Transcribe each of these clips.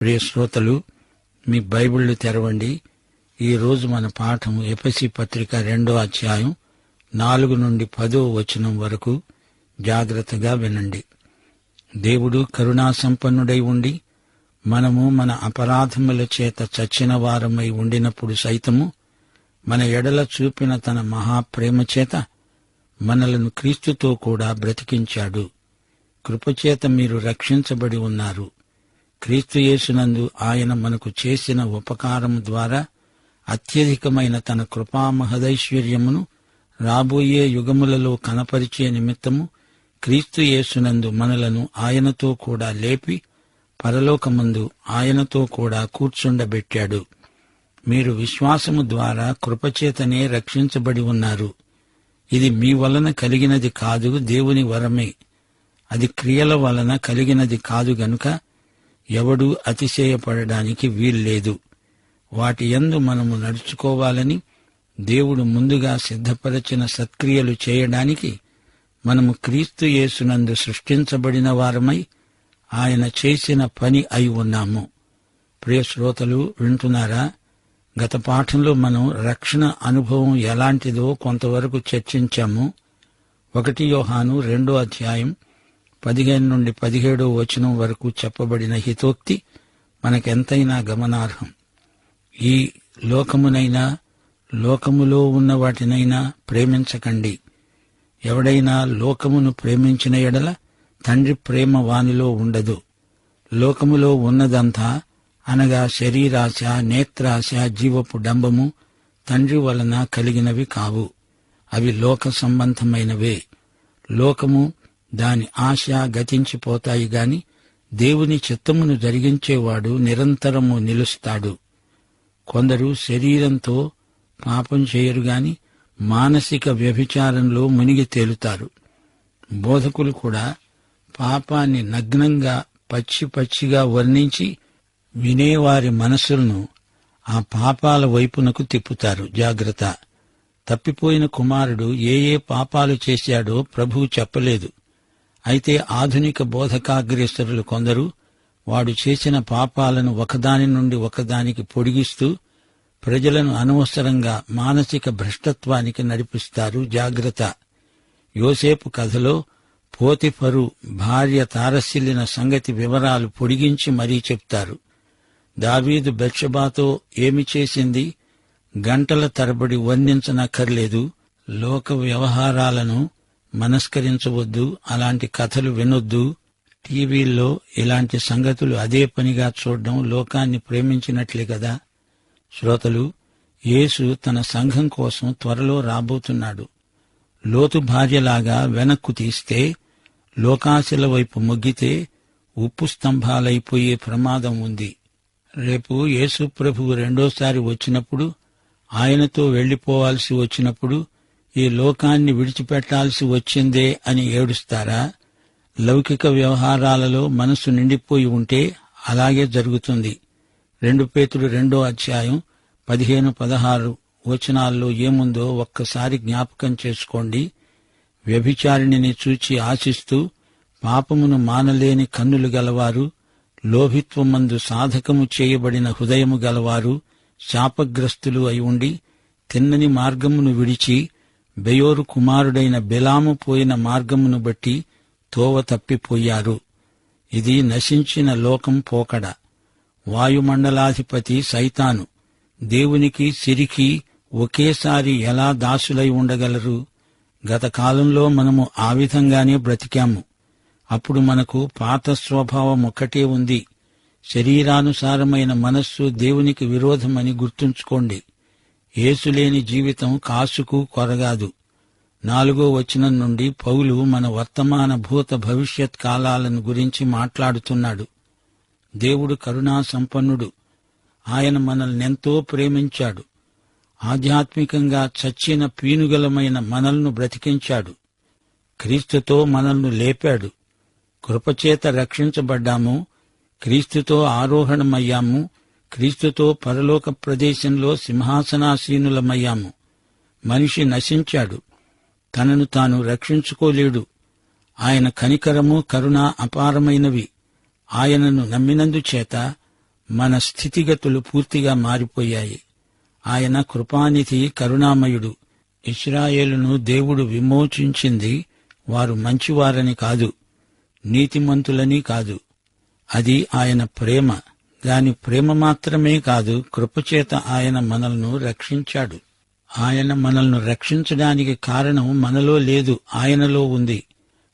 ప్రియ శ్రోతలు, మీ బైబిళ్లు తెరవండి. ఈ రోజు మన పాఠం ఎఫెసీ పత్రిక 2వ అధ్యాయం 4 నుండి 10వ వచనం వరకు. జాగ్రత్తగా వినండి. దేవుడు కరుణా సంపన్నుడై ఉండి మనము మన అపరాధముల చేత చచ్చిన వారమై ఉండినప్పుడు సైతము మన ఎడల చూపిన తన మహాప్రేమ చేత మనలను క్రీస్తుతో కూడా బ్రతికించాడు. కృపచేత మీరు రక్షించబడి ఉన్నారు. క్రీస్తు యేసునందు ఆయన మనకు చేసిన ఉపకారం ద్వారా అత్యధికమైన తన కృపా మహదైశ్వర్యమును రాబోయే యుగములలో కనపరిచే నిమిత్తము క్రీస్తు యేసునందు మనలను ఆయనతో కూడా లేపి పరలోకమందు ఆయనతో కూడా కూర్చుండబెట్టాడు. మీరు విశ్వాసము ద్వారా కృపచేతనే రక్షించబడి ఉన్నారు. ఇది మీ వలన కలిగినది కాదు, దేవుని వరమే. అది క్రియల వలన కలిగినది కాదు గనుక ఎవడూ అతిశయపడడానికి వీల్లేదు. వాటి యందు మనము నడుచుకోవాలని దేవుడు ముందుగా సిద్ధపరచిన సత్క్రియలు చేయడానికి మనము క్రీస్తు యేసునందు సృష్టించబడిన వారమై ఆయన చేసిన పని అయి ఉన్నాము. ప్రియ శ్రోతలు, వింటున్నారా? గత పాఠంలో మనం రక్షణ అనుభవం ఎలాంటిదో కొంతవరకు చర్చించాము. 1 యోహాను 2వ అధ్యాయం 15 నుండి 17వ వచనం వరకు చెప్పబడిన హితోక్తి మనకెంతైనా గమనార్హం. ఈ లోకమునైనా లోకములో ఉన్న వాటినైనా ప్రేమించకండి. ఎవడైనా లోకమును ప్రేమించిన ఎడల తండ్రి ప్రేమ వానిలో ఉండదు. లోకములో ఉన్నదంతా అనగా శరీరాశ, నేత్రాశ, జీవపు డంబము తండ్రి వలన కలిగినవి కావు. అవి లోక సంబంధమైనవే. లోకము దాని ఆశ గతించిపోతాయి గాని దేవుని చిత్తమును జరిగించేవాడు నిరంతరము నిలుస్తాడు. కొందరు శరీరంతో పాపం చేయరు గాని మానసిక వ్యభిచారంలో మునిగి తేలుతారు. బోధకులు కూడా పాపాన్ని నగ్నంగా పచ్చిగా వర్ణించి వినేవారి మనస్సులను ఆ పాపాల వైపునకు తిప్పుతారు. జాగ్రత్త. తప్పిపోయిన కుమారుడు ఏ పాపాలు చేశాడో ప్రభువు చెప్పలేదు. అయితే ఆధునిక బోధకాగ్రేసరులు కొందరు వాడు చేసిన పాపాలను ఒకదాని నుండి ఒకదానికి పొడిగిస్తూ ప్రజలను అనవసరంగా మానసిక భ్రష్టత్వానికి నడిపిస్తారు. జాగ్రత్త. యోసేపు కథలో పోతిఫరు భార్య తారసిల్లిన సంగతి వివరాలు పొడిగించి మరీ చెప్తారు. దావీదు బెత్షెబాతో ఏమి చేసింది గంటల తరబడి వర్ణించనక్కర్లేదు. లోక వ్యవహారాలను మనస్కరించవద్దు. అలాంటి కథలు వినొద్దు. టీవీల్లో ఇలాంటి సంగతులు అదే పనిగా చూడడం లోకాన్ని ప్రేమించినట్లే కదా. శ్రోతలు, యేసు తన సంఘం కోసం త్వరలో రాబోతున్నాడు. లోతు భార్యలాగా వెనక్కు తీస్తే, లోకాశల వైపు మొగ్గితే ఉప్పు స్తంభాలైపోయే ప్రమాదం ఉంది. రేపు యేసు ప్రభువు రెండోసారి వచ్చినప్పుడు, ఆయనతో వెళ్లిపోవాల్సి వచ్చినప్పుడు ఈ లోకాన్ని విడిచిపెట్టాల్సి వచ్చిందే అని ఏడుస్తారా? లౌకిక వ్యవహారాలలో మనసు నిండిపోయి ఉంటే అలాగే జరుగుతుంది. 2 పేతురు 2వ అధ్యాయం 15-16 వచనాల్లో ఏముందో ఒక్కసారి జ్ఞాపకం చేసుకోండి. వ్యభిచారిణిని చూచి ఆశిస్తూ పాపమును మానలేని కన్నులు గలవారు, లోభిత్వమందు సాధకము చేయబడిన హృదయము గలవారు శాపగ్రస్తులు అయి ఉండి తిన్నని మార్గమును విడిచి బెయోరు కుమారుడైన బెలాము పోయిన మార్గమును బట్టి తోవ తప్పిపోయారు. ఇది నశించిన లోకం పోకడ. వాయుమండలాధిపతి సైతాను దేవునికి సిరికి ఒకేసారి ఎలా దాసులై ఉండగలరు? గత కాలంలో మనము ఆ విధంగానే బ్రతికాము. అప్పుడు మనకు పాత స్వభావం ఒక్కటే ఉంది. శరీరానుసారమైన మనస్సు దేవునికి విరోధమని గుర్తుంచుకోండి. యేసులేని జీవితం కాసుకు కొరగాదు. 4వ వచనం నుండి పౌలు మన వర్తమాన భూత భవిష్యత్ కాలాలను గురించి మాట్లాడుతున్నాడు. దేవుడు కరుణా సంపన్నుడు. ఆయన మనల్నెంతో ప్రేమించాడు. ఆధ్యాత్మికంగా చచ్చిన పీనుగలమైన మనల్ని బ్రతికించాడు. క్రీస్తుతో మనల్ని లేపాడు. కృపచేత రక్షించబడ్డాము. క్రీస్తుతో ఆరోహణమయ్యాము. క్రీస్తుతో పరలోక ప్రదేశంలో సింహాసనాసీనులమయ్యాము. మనిషి నశించాడు. తనను తాను రక్షించుకోలేడు. ఆయన కనికరము, కరుణ అపారమైనవి. ఆయనను నమ్మినందుచేత మన స్థితిగతులు పూర్తిగా మారిపోయాయి. ఆయన కృపానిధి, కరుణామయుడు. ఇశ్రాయేలును దేవుడు విమోచించింది వారు మంచివారని కాదు, నీతిమంతులని కాదు. అది ఆయన ప్రేమ. దాని ప్రేమ మాత్రమే కాదు, కృపచేత ఆయన మనల్ని రక్షించాడు. ఆయన మనల్ని రక్షించడానికి కారణం మనలో లేదు, ఆయనలో ఉంది.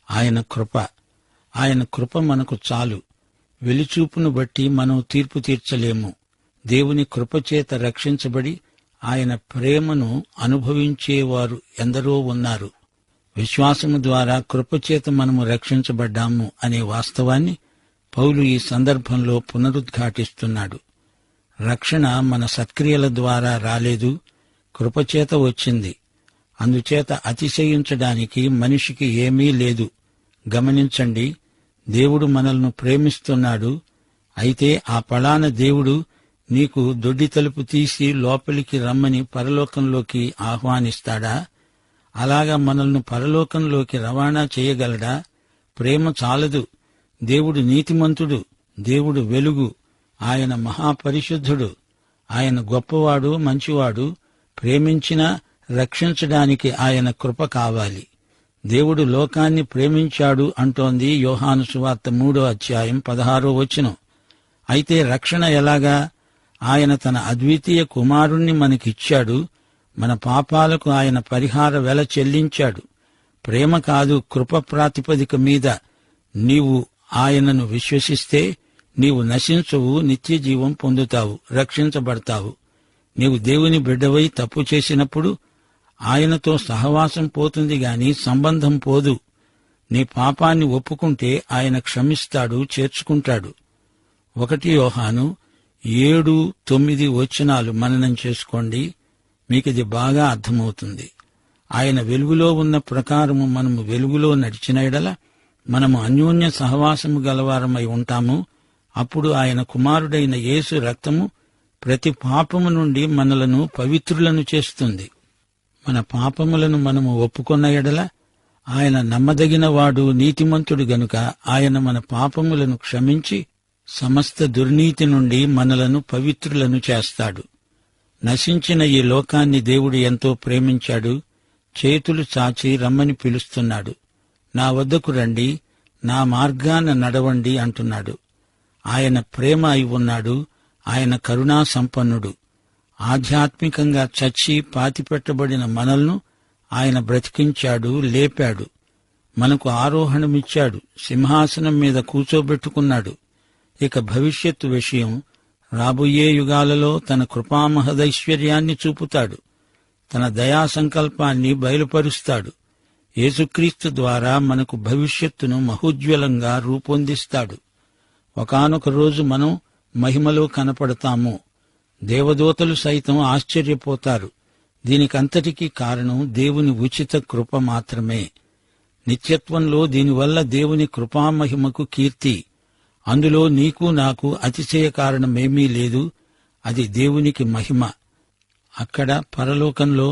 ఆయన కృప. ఆయన కృప మనకు చాలు. వెలిచూపును బట్టి మనం తీర్పు తీర్చలేము. దేవుని కృపచేత రక్షించబడి ఆయన ప్రేమను అనుభవించేవారు ఎందరో ఉన్నారు. విశ్వాసము ద్వారా కృపచేత మనము రక్షించబడ్డాము అనే వాస్తవాన్ని పౌలు ఈ సందర్భంలో పునరుద్ఘాటిస్తున్నాడు. రక్షణ మన సత్క్రియల ద్వారా రాలేదు, కృపచేత వచ్చింది. అందుచేత అతిశయించడానికి మనిషికి ఏమీ లేదు. గమనించండి, దేవుడు మనల్ని ప్రేమిస్తున్నాడు. అయితే ఆ పళాన దేవుడు నీకు దొడ్డి తలుపు తీసి లోపలికి రమ్మని పరలోకంలోకి ఆహ్వానిస్తాడా? అలాగా మనల్ని పరలోకంలోకి రవాణా చేయగలడా? ప్రేమ చాలదు. దేవుడు నీతిమంతుడు, దేవుడు వెలుగు, ఆయన మహాపరిశుద్ధుడు, ఆయన గొప్పవాడు, మంచివాడు. ప్రేమించినా రక్షించడానికి ఆయన కృప కావాలి. దేవుడు లోకాన్ని ప్రేమించాడు అంటోంది యోహాను సువార్త 3:16. అయితే రక్షణ ఎలాగా? ఆయన తన అద్వితీయ కుమారుణ్ణి మనకిచ్చాడు. మన పాపాలకు ఆయన పరిహార వెల చెల్లించాడు. ప్రేమ కాదు, కృప ప్రాతిపదిక మీద నీవు ఆయనను విశ్వసిస్తే నీవు నశించవు, నిత్యజీవం పొందుతావు, రక్షించబడతావు. నీవు దేవుని బిడ్డవై తప్పు చేసినప్పుడు ఆయనతో సహవాసం పోతుంది గాని సంబంధం పోదు. నీ పాపాన్ని ఒప్పుకుంటే ఆయన క్షమిస్తాడు, చేర్చుకుంటాడు. 1 యోహాను 7-9 మననం చేసుకోండి, మీకిది బాగా అర్థమవుతుంది. ఆయన వెలుగులో ఉన్న ప్రకారము మనము వెలుగులో నడిచిన ఎడల మనము అన్యోన్య సహవాసము గలవారమై ఉంటాము. అప్పుడు ఆయన కుమారుడైన యేసు రక్తము ప్రతి పాపము నుండి మనలను పవిత్రులను చేస్తుంది. మన పాపములను మనము ఒప్పుకొన్న ఎడల ఆయన నమ్మదగినవాడు, నీతిమంతుడు గనుక ఆయన మన పాపములను క్షమించి సమస్త దుర్నీతి నుండి మనలను పవిత్రులను చేస్తాడు. నశించిన ఈ లోకాన్ని దేవుడు ఎంతో ప్రేమించాడు. చేతులు చాచి రమ్మని పిలుస్తున్నాడు. నా వద్దకు రండి, నా మార్గాన నడవండి అంటున్నాడు. ఆయన ప్రేమ అయి ఉన్నాడు. ఆయన కరుణా సంపన్నుడు. ఆధ్యాత్మికంగా చచ్చి పాతిపెట్టబడిన మనల్ని ఆయన బ్రతికించాడు, లేపాడు. మనకు ఆరోహణమిచ్చాడు, సింహాసనం మీద కూచోబెట్టుకున్నాడు. ఇక భవిష్యత్తు విషయం, రాబోయే యుగాలలో తన కృపామహదైశ్వర్యాన్ని చూపుతాడు. తన దయా సంకల్పాన్ని బయలుపరుస్తాడు. యేసుక్రీస్తు ద్వారా మనకు భవిష్యత్తును మహోజ్వలంగా రూపొందిస్తాడు. ఒకానొక రోజు మనం మహిమలో కనపడతాము. దేవదూతలు సైతం ఆశ్చర్యపోతారు. దీనికంతటికీ కారణం దేవుని ఉచిత కృప మాత్రమే. నిత్యత్వంలో దీనివల్ల దేవుని కృపామహిమకు కీర్తి. అందులో నీకు నాకు అతిశయ కారణమేమీ లేదు. అది దేవునికి మహిమ. అక్కడ పరలోకంలో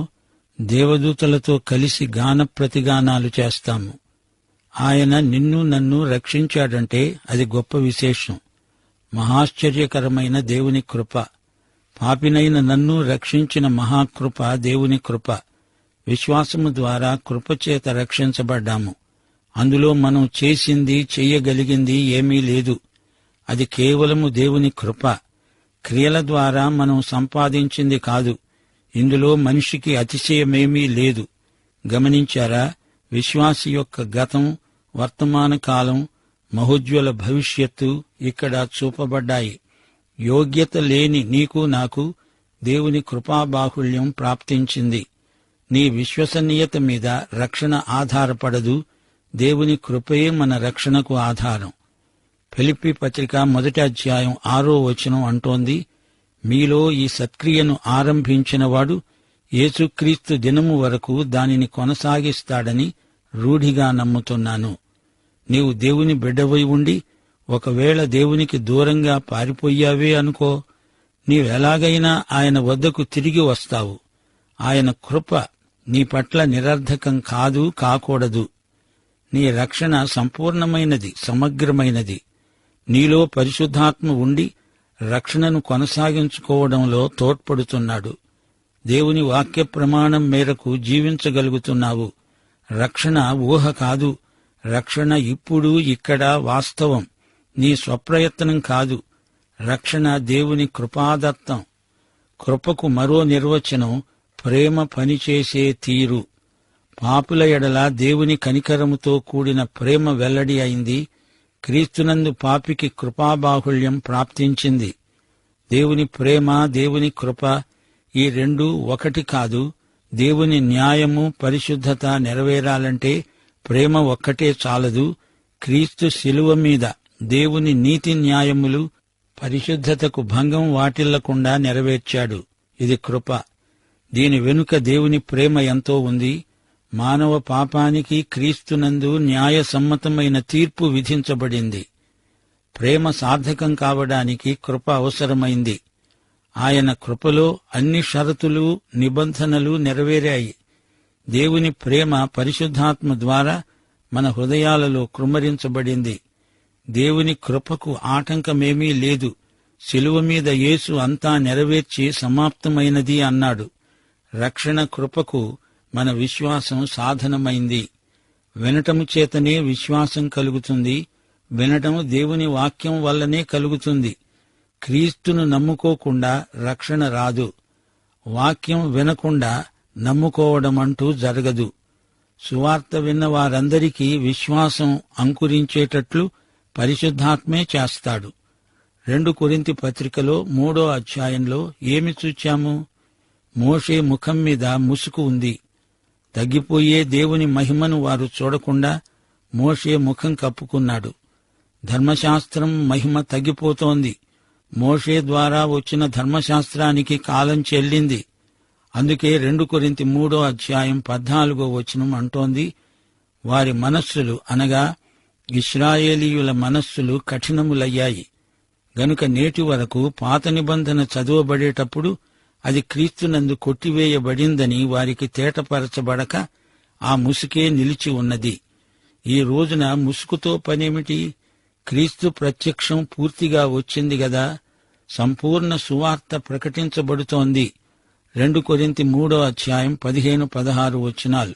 దేవదూతలతో కలిసి గాన ప్రతిగానాలు చేస్తాము. ఆయన నిన్ను నన్ను రక్షించాడంటే అది గొప్ప విశేషం. మహాశ్చర్యకరమైన దేవుని కృప. పాపినైన నన్ను రక్షించిన మహాకృప దేవుని కృప. విశ్వాసము ద్వారా కృపచేత రక్షించబడ్డాము. అందులో మనం చేసింది, చెయ్యగలిగింది ఏమీ లేదు. అది కేవలము దేవుని కృప. క్రియల ద్వారా మనం సంపాదించింది కాదు. ఇందులో మనిషికి అతిశయమేమీ లేదు. గమనించారా? విశ్వాసి యొక్క గతం, వర్తమాన కాలం, మహోజ్వల భవిష్యత్తు ఇక్కడ చూపబడ్డాయి. యోగ్యత లేని నీకు నాకు దేవుని కృపాబాహుళ్యం ప్రాప్తించింది. నీ విశ్వసనీయత మీద రక్షణ ఆధారపడదు. దేవుని కృపయే మన రక్షణకు ఆధారం. ఫిలిప్పీ పత్రిక 1:6 అంటోంది, మీలో ఈ సత్క్రియను ఆరంభించినవాడు యేసుక్రీస్తు దినము వరకు దానిని కొనసాగిస్తాడని రూఢిగా నమ్ముతున్నాను. నీవు దేవుని బిడ్డవై ఉండి ఒకవేళ దేవునికి దూరంగా పారిపోయావే అనుకో, నీవెలాగైనా ఆయన వద్దకు తిరిగి వస్తావు. ఆయన కృప నీ పట్ల నిరర్ధకం కాదు, కాకూడదు. నీ రక్షణ సంపూర్ణమైనది, సమగ్రమైనది. నీలో పరిశుద్ధాత్మ ఉండి రక్షణను కొనసాగించుకోవడంలో తోడ్పడుతున్నాడు. దేవుని వాక్య ప్రమాణం మేరకు జీవించగలుగుతున్నావు. రక్షణ ఊహ కాదు. రక్షణ ఇప్పుడు ఇక్కడ వాస్తవం. నీ స్వప్రయత్నం కాదు. రక్షణ దేవుని కృపాదత్తం. కృపకు మరో నిర్వచనం ప్రేమ పనిచేసే తీరు. పాపుల ఎడల దేవుని కనికరముతో కూడిన ప్రేమ వెల్లడి అయింది. క్రీస్తునందు పాపికి కృపాబాహుళ్యం ప్రాప్తించింది. దేవుని ప్రేమ, దేవుని కృప ఈ రెండూ ఒకటి కాదు. దేవుని న్యాయము, పరిశుద్ధత నెరవేరాలంటే ప్రేమ ఒక్కటే చాలదు. క్రీస్తు శిలువ మీద దేవుని నీతి న్యాయములు, పరిశుద్ధతకు భంగం వాటిల్లకుండా నెరవేర్చాడు. ఇది కృప. దీని వెనుక దేవుని ప్రేమ ఎంతో ఉంది. మానవ పాపానికి క్రీస్తునందు న్యాయసమ్మతమైన తీర్పు విధించబడింది. ప్రేమ సార్థకం కావడానికి కృప అవసరమైంది. ఆయన కృపలో అన్ని షరతులు, నిబంధనలు నెరవేరాయి. దేవుని ప్రేమ పరిశుద్ధాత్మ ద్వారా మన హృదయాలలో కృమ్మరించబడింది. దేవుని కృపకు ఆటంకమేమీ లేదు. శిలువ మీద యేసు అంతా నెరవేర్చి సమాప్తమైనది అన్నాడు. రక్షణ కృపకు మన విశ్వాసం సాధనమైంది. వినటము చేతనే విశ్వాసం కలుగుతుంది. వినటము దేవుని వాక్యం వల్లనే కలుగుతుంది. క్రీస్తును నమ్ముకోకుండా రక్షణ రాదు. వాక్యం వినకుండా నమ్ముకోవడమంటూ జరగదు. సువార్త విన్న వారందరికీ విశ్వాసం అంకురించేటట్లు పరిశుద్ధాత్మే చేస్తాడు. 2 కొరింథీ పత్రికలో 3వ అధ్యాయంలో ఏమి చూచాము? మోషే ముఖం మీద ముసుకు ఉంది. తగ్గిపోయే దేవుని మహిమను వారు చూడకుండా మోషే ముఖం కప్పుకున్నాడు. ధర్మశాస్త్రం మహిమ తగ్గిపోతోంది. మోషే ద్వారా వచ్చిన ధర్మశాస్త్రానికి కాలం చెల్లింది. అందుకే 2 కొరింథీ 3వ అధ్యాయం 14వ వచనం అంటోంది, వారి మనస్సులు అనగా ఇశ్రాయేలీయుల మనస్సులు కఠినములయ్యాయి. గనుక నేటి వరకు పాత నిబంధన చదువబడేటప్పుడు అది క్రీస్తునందు కొట్టివేయబడిందని వారికి తేటపరచబడక ఆ ముసుకే నిలిచి ఉన్నది. ఈ రోజున ముసుగుతో పనేమిటి? క్రీస్తు ప్రత్యక్షం పూర్తిగా వచ్చింది గదా. సంపూర్ణ సువార్త ప్రకటించబడుతోంది. 2 కొరింథీ 3వ అధ్యాయం 15-16 వచనాలు.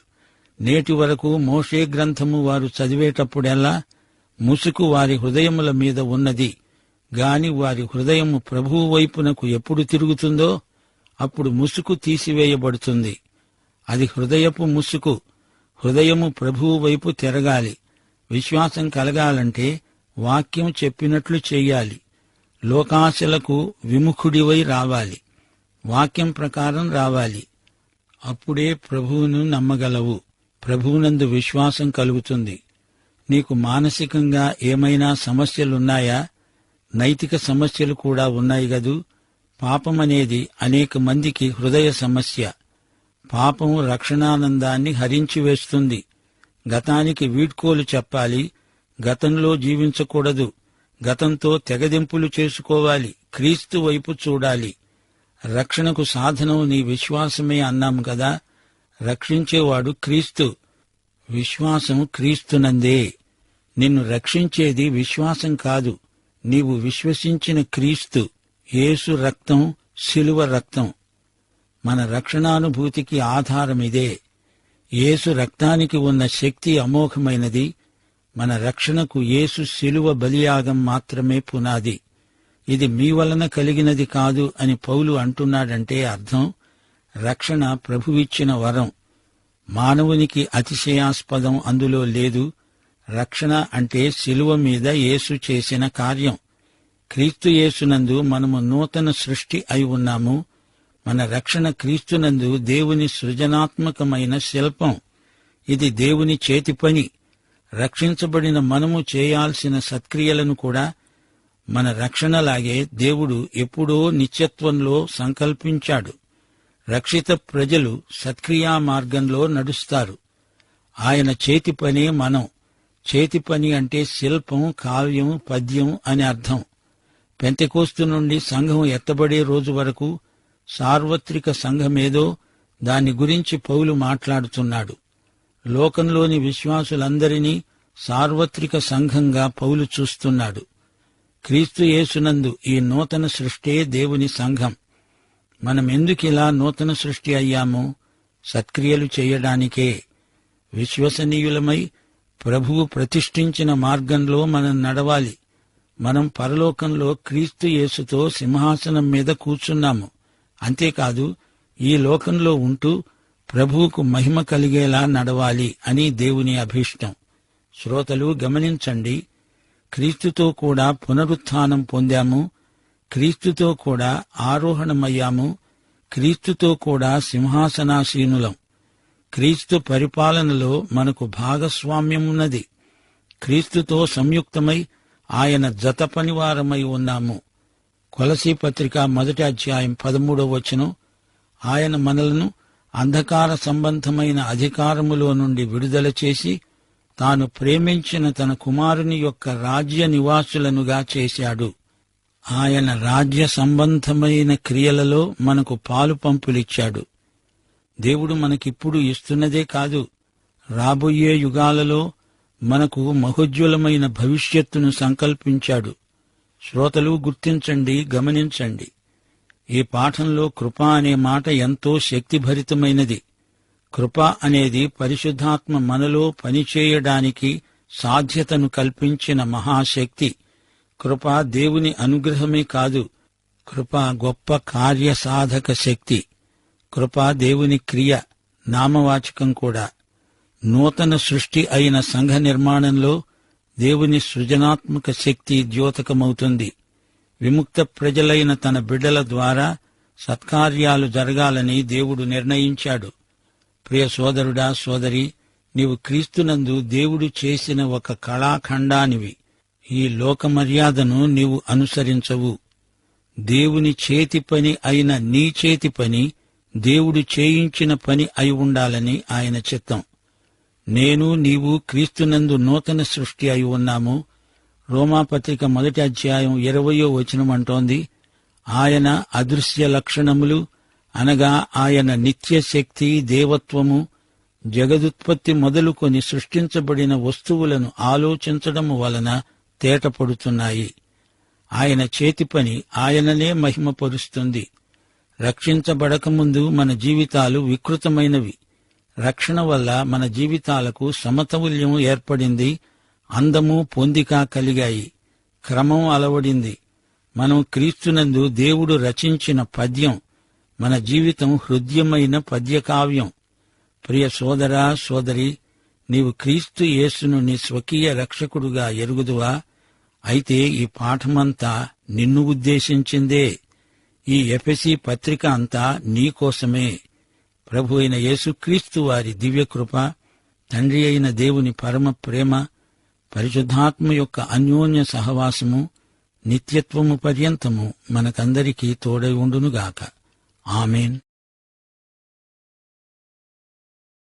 నేటి వరకు మోషే గ్రంథము వారు చదివేటప్పుడెల్లా ముసుకు వారి హృదయముల మీద ఉన్నది. గాని వారి హృదయము ప్రభువు వైపునకు ఎప్పుడు తిరుగుతుందో అప్పుడు ముసుకు తీసివేయబడుతుంది. అది హృదయపు ముసుకు. హృదయము ప్రభువు వైపు తిరగాలి. విశ్వాసం కలగాలంటే వాక్యం చెప్పినట్లు చెయ్యాలి. లోకాశలకు విముఖుడివై రావాలి. వాక్యం ప్రకారం రావాలి. అప్పుడే ప్రభువును నమ్మగలవు. ప్రభువునందు విశ్వాసం కలుగుతుంది. నీకు మానసికంగా ఏమైనా సమస్యలున్నాయా? నైతిక సమస్యలు కూడా ఉన్నాయి గదూ. పాపమనేది అనేక మందికి హృదయ సమస్య. పాపం రక్షణానందాన్ని హరించివేస్తుంది. గతానికి వీడ్కోలు చెప్పాలి. గతంలో జీవించకూడదు. గతంతో తెగదెంపులు చేసుకోవాలి. క్రీస్తు వైపు చూడాలి. రక్షణకు సాధనం నీ విశ్వాసమే అన్నాం కదా. రక్షించేవాడు క్రీస్తు. విశ్వాసం క్రీస్తునందే. నిన్ను రక్షించేది విశ్వాసం కాదు, నీవు విశ్వసించిన క్రీస్తు, యేసు రక్తం, శిలువ రక్తం. మన రక్షణానుభూతికి ఆధారమిదే. యేసు రక్తానికి ఉన్న శక్తి అమోఘమైనది. మన రక్షణకు యేసు శిలువ బలియాగం మాత్రమే పునాది. ఇది మీ వలన కలిగినది కాదు అని పౌలు అంటున్నాడంటే అర్థం, రక్షణ ప్రభువిచ్చిన వరం. మానవునికి అతిశయాస్పదం అందులో లేదు. రక్షణ అంటే శిలువ మీద యేసు చేసిన కార్యం. క్రీస్తు యేసునందు మనము నూతన సృష్టి అయి ఉన్నాము. మన రక్షణ క్రీస్తునందు దేవుని సృజనాత్మకమైన శిల్పం. ఇది దేవుని చేతి పని. రక్షించబడిన మనము చేయాల్సిన సత్క్రియలను కూడా మన రక్షణలాగే దేవుడు ఎప్పుడో నిత్యత్వంలో సంకల్పించాడు. రక్షిత ప్రజలు సత్క్రియా మార్గంలో నడుస్తారు. ఆయన చేతి పనే మనం. చేతి పని అంటే శిల్పం, కావ్యం, పద్యం అని అర్థం. పెంతెకోస్తు నుండి సంఘం ఎత్తబడే రోజు వరకు సార్వత్రిక సంఘమేదో దాని గురించి పౌలు మాట్లాడుతున్నాడు. లోకంలోని విశ్వాసులందరినీ సార్వత్రిక సంఘంగా పౌలు చూస్తున్నాడు. క్రీస్తు యేసునందు ఈ నూతన సృష్టే దేవుని సంఘం. మనమెందుకిలా నూతన సృష్టి అయ్యామో? సత్క్రియలు చేయడానికే. విశ్వసనీయులమై ప్రభువు ప్రతిష్ఠించిన మార్గంలో మనం నడవాలి. మనం పరలోకంలో క్రీస్తు యేసుతో సింహాసనం మీద కూర్చున్నాము. అంతేకాదు, ఈ లోకంలో ఉంటూ ప్రభువుకు మహిమ కలిగేలా నడవాలి అని దేవుని అభీష్టం. శ్రోతలు గమనించండి, క్రీస్తుతో కూడా పునరుత్థానం పొందాము, క్రీస్తుతో కూడా ఆరోహణమయ్యాము, క్రీస్తుతో కూడా సింహాసనాసీనులం. క్రీస్తు పరిపాలనలో మనకు భాగస్వామ్యమున్నది. క్రీస్తుతో సంయుక్తమై ఆయన జత పనివారమై ఉన్నాము. కొలసీ పత్రిక 1వ అధ్యాయం 13వ వచనం, ఆయన మనలను అంధకార సంబంధమైన అధికారములో నుండి విడుదల చేసి తాను ప్రేమించిన తన కుమారుని యొక్క రాజ్య నివాసులనుగా చేశాడు. ఆయన రాజ్య సంబంధమైన క్రియలలో మనకు పాలు పంపులిచ్చాడు. దేవుడు మనకిప్పుడు ఇస్తున్నదే కాదు, రాబోయే యుగాలలో మనకు మహోజ్వలమైన భవిష్యత్తును సంకల్పించాడు. శ్రోతలు గుర్తించండి, గమనించండి. ఈ పాఠంలో కృప అనే మాట ఎంతో శక్తిభరితమైనది. కృప అనేది పరిశుద్ధాత్మ మనలో పనిచేయడానికి సాధ్యతను కల్పించిన మహాశక్తి. కృప దేవుని అనుగ్రహమే కాదు, కృప గొప్ప కార్యసాధక శక్తి. కృప దేవుని క్రియ, నామవాచకం కూడా. నూతన సృష్టి అయిన సంఘ నిర్మాణంలో దేవుని సృజనాత్మక శక్తి ద్యోతకమవుతుంది. విముక్త ప్రజలైన తన బిడ్డల ద్వారా సత్కార్యాలు జరగాలని దేవుడు నిర్ణయించాడు. ప్రియ సోదరుడా, సోదరి, నీవు క్రీస్తునందు దేవుడు చేసిన ఒక కళాఖండానివి. ఈ లోక మర్యాదను నీవు అనుసరించవు. దేవుని చేతి పని అయిన నీ చేతి పని దేవుడు చేయించిన పని అయి ఉండాలని ఆయన చిత్తం. నేను, నీవు క్రీస్తునందు నూతన సృష్టి అయి ఉన్నాము. రోమాపత్రిక 1వ అధ్యాయం 20వ వచనం అంటోంది, ఆయన అదృశ్య లక్షణములు అనగా ఆయన నిత్యశక్తి, దేవత్వము, జగదుత్పత్తి మొదలుకొని సృష్టించబడిన వస్తువులను ఆలోచించడము వలన తేటపడుతున్నాయి. ఆయన చేతి పని ఆయననే మహిమపరుస్తుంది. రక్షించబడకముందు మన జీవితాలు వికృతమైనవి. రక్షణ వల్ల మన జీవితాలకు సమతౌల్యం ఏర్పడింది. అందము, పొందిక కలిగాయి. క్రమం అలవడింది. మనం క్రీస్తునందు దేవుడు రచించిన పద్యం. మన జీవితం హృద్యమైన పద్యకావ్యం. ప్రియ సోదరా, సోదరి, నీవు క్రీస్తు యేసును నీ స్వకీయ రక్షకుడుగా ఎరుగుదువా? అయితే ఈ పాఠమంతా నిన్ను ఉద్దేశించిందే. ఈ ఎఫెసీ పత్రిక అంతా నీకోసమే. ప్రభు అయిన యేసుక్రీస్తు వారి దివ్యకృప, తండ్రి అయిన దేవుని పరమ ప్రేమ, పరిశుద్ధాత్మ యొక్క అన్యోన్య సహవాసము నిత్యత్వము పర్యంతము మనకందరికీ తోడై ఉండునుగాక. ఆమేన్.